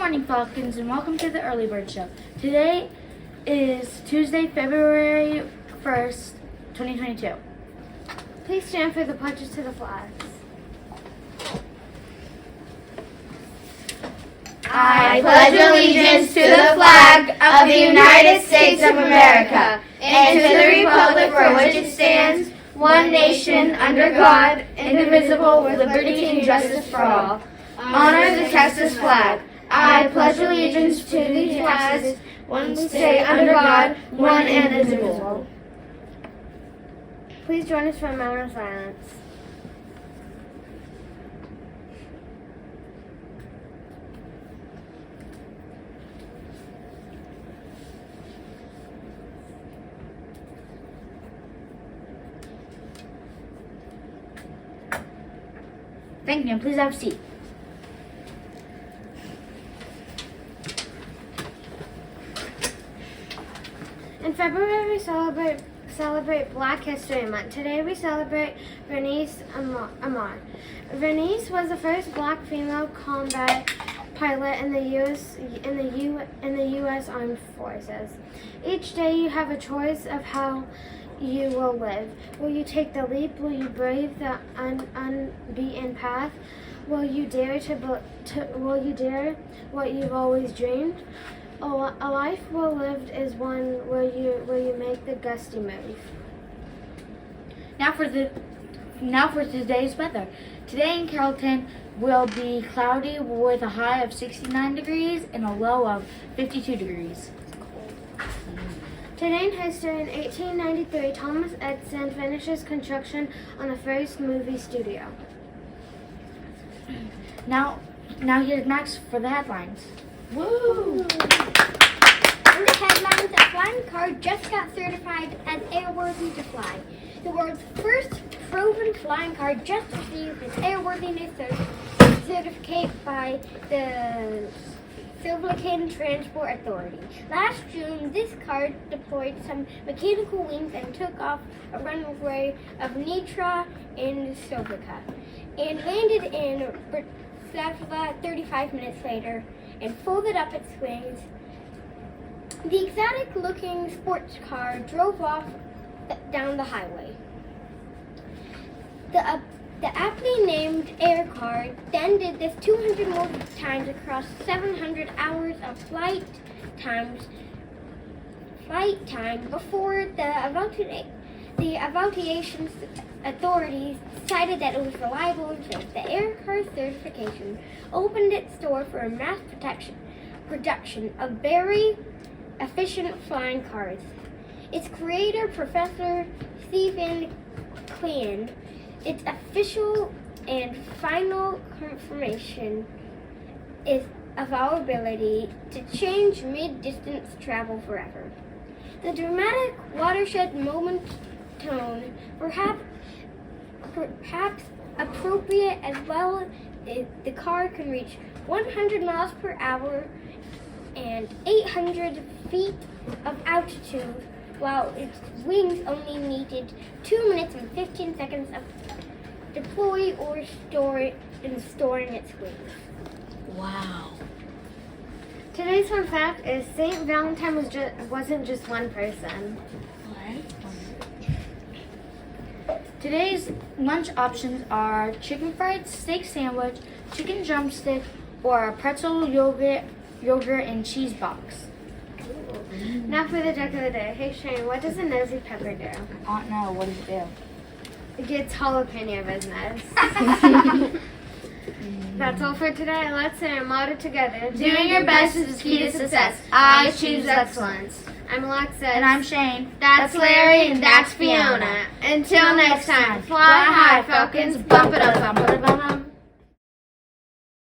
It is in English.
morning, Falcons, and welcome to the Early Bird Show. Today is Tuesday, February 1st, 2022. Please stand for the pledges to the flags. I pledge allegiance to the flag of the United States of America and to the republic for which it stands, one nation, under God, indivisible, with liberty and justice for all. Honor the Texas flag. I pledge allegiance to these flags, one state under God, one and indivisible. Please join us for a moment of silence. Thank you, and please have a seat. In February, we celebrate Black History Month. Today, we celebrate Bernice Amar. Bernice was the first Black female combat pilot in the U.S. Armed Forces. Each day, you have a choice of how you will live. Will you take the leap? Will you brave the unbeaten path? Will you dare what you've always dreamed? A life well lived is one where you make the gusty move. Now for today's weather. Today in Carrollton will be cloudy with a high of 69 degrees and a low of 52 degrees. Today in history, in 1893, Thomas Edison finishes construction on the first movie studio. Now here's Max for the headlines. Woo! In the headlines, a flying car just got certified as airworthy to fly. The world's first proven flying car just received its airworthiness certificate by the Civil Transport Authority. Last June, this car deployed some mechanical wings and took off a runway of Nitra in Slovakia and landed in Bratislava 35 minutes later and folded up its wings. The exotic-looking sports car drove off down the highway. The aptly named Air Car then did this 200 more times across 700 hours of flight time before the evaluation authorities decided that it was reliable and safe. The Air Car certification opened its door for a mass production of very efficient flying cars. Its creator, Professor Stephen Klein, its official and final confirmation is of our ability to change mid-distance travel forever. The dramatic watershed moment tone, perhaps appropriate as well, the car can reach 100 miles per hour and 800 feet of altitude, while its wings only needed 2 minutes and 15 seconds of deploy or storing its wings. Wow. Today's fun fact is St. Valentine wasn't just one person. Today's lunch options are chicken fried steak sandwich, chicken drumstick, or a pretzel yogurt and cheese box. Now for the joke of the day. Hey Shane, what does a nosy pepper do? I don't know. What does it do? It gets jalapeno business. That's all for today. Let's say our motto together. Doing your best is the key to success. I choose excellence. I'm Alexis. And I'm Shane. That's Larry, and that's Fiona. Until next time, fly high, Falcons. Bump it up, bump it up, bump it up.